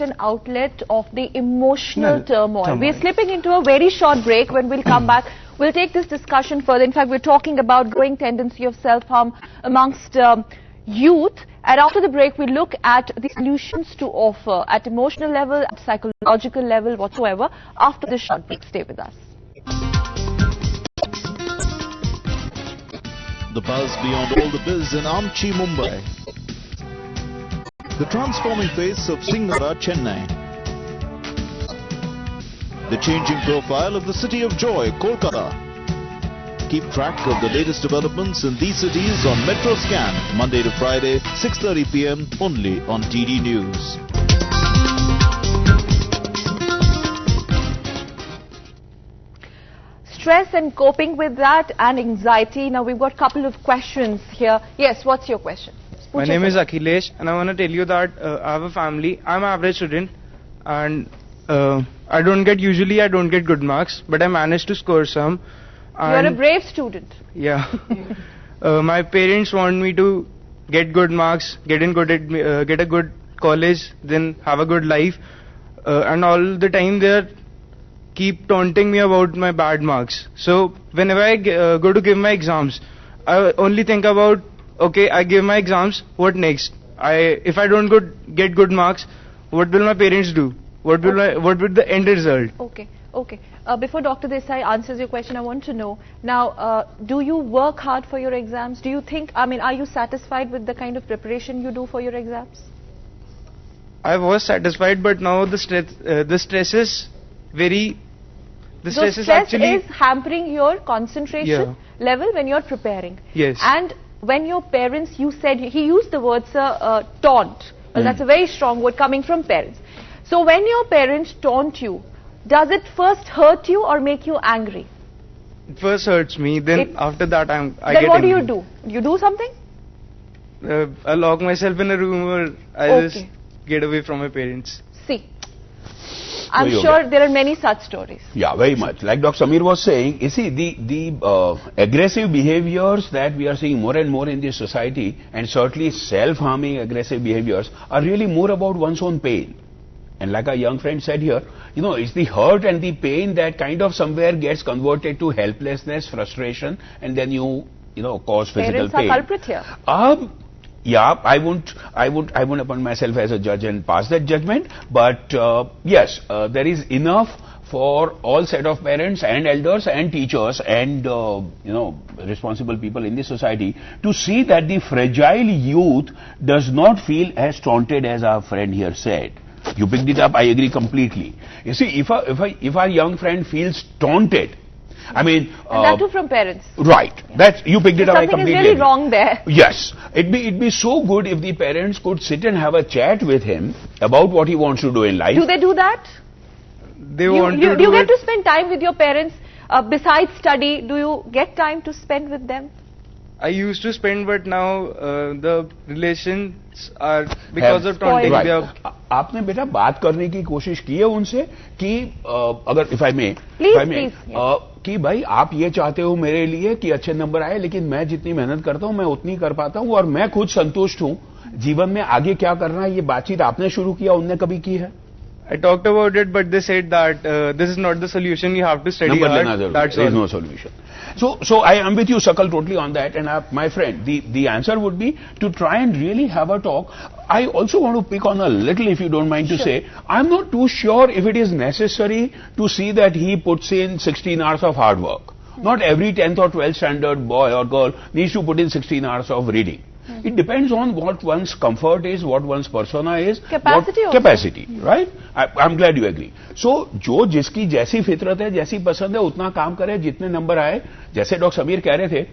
an outlet of the emotional turmoil. We're slipping into a very short break. When we'll come back, we'll take this discussion further. In fact, we're talking about growing tendency of self-harm amongst youth. And after the break, we look at the solutions to offer at emotional level, at psychological level, whatsoever. After this short break, stay with us. The buzz beyond all the biz in Amchi, Mumbai. The transforming face of Singara, Chennai. The changing profile of the city of joy, Kolkata. Keep track of the latest developments in these cities on Metro Scan, Monday to Friday, 6:30 p.m. only on TD News. Stress and coping with that and anxiety. Now we've got a couple of questions here. Yes, what's your question? My name is Akhilesh and I want to tell you that I have a family. I'm an average student and I don't get good marks, but I managed to score some. You're a brave student. Yeah. My parents want me to get good marks, get a good college, then have a good life, and all the time they're keep taunting me about my bad marks. So whenever I go to give my exams, I only think about, okay, I give my exams, what next? If I don't get good marks, what will my parents do? What will the end result? Okay. Before Dr. Desai answers your question, I want to know, now, do you work hard for your exams? Do you think, are you satisfied with the kind of preparation you do for your exams? I was satisfied, but now the stress is very... The stress is hampering your concentration level when you're preparing. Yes. And when your parents, you said, he used the word, sir, taunt. Well, that's a very strong word coming from parents. So when your parents taunt you, does it first hurt you or make you angry? It first hurts me, then after that I get angry. Then what do you do? You do something? I lock myself in a room or I just get away from my parents. See, I'm sure there are many such stories. Yeah, very much. Like Dr. Samir was saying, you see, the aggressive behaviors that we are seeing more and more in this society, and certainly self-harming aggressive behaviors, are really more about one's own pain. And like our young friend said here, it's the hurt and the pain that kind of somewhere gets converted to helplessness, frustration, and then you cause physical pain. Parents are culprit here. Yeah, I won't appoint myself as a judge and pass that judgment, but yes, there is enough for all set of parents and elders and teachers and responsible people in the society to see that the fragile youth does not feel as taunted as our friend here said. You picked it up, I agree completely. You see, if our young friend feels taunted, and that too from parents. Right. That's, you picked it up, I completely Something is really wrong there. Yes. It'd be so good if the parents could sit and have a chat with him about what he wants to do in life. Do they do that? They want to do you get to spend time with your parents besides study? Do you get time to spend with them? I used to spend, but now the relations are because of taunting. Right. आपने बेटा बात करने की कोशिश की है उनसे कि अगर if I may, कि भाई आप ये चाहते हो मेरे लिए कि अच्छे नंबर आए, लेकिन मैं जितनी मेहनत करता हूँ मैं उतनी कर पाता हूँ और मैं खुद संतुष्ट हूँ, जीवन में आगे क्या करना है, ये बातचीत आपने शुरू किया, उनने कभी की है? I talked about it, but they said that this is not the solution. You have to study hard. That's there is no solution. So I am with you, Sakal, totally on that. And my friend, the answer would be to try and really have a talk. I also want to pick on a little, if you don't mind to say, I'm not too sure if it is necessary to see that he puts in 16 hours of hard work. Not every 10th or 12th standard boy or girl needs to put in 16 hours of reading. It depends on what one's comfort is, what one's persona is. Capacity, right? I'm glad you agree. So, जो जिसकी जैसी फितरत है, जैसी पसंद है, उतना काम करे, जितने नंबर आए, जैसे डॉक्टर समीर कह रहे थे,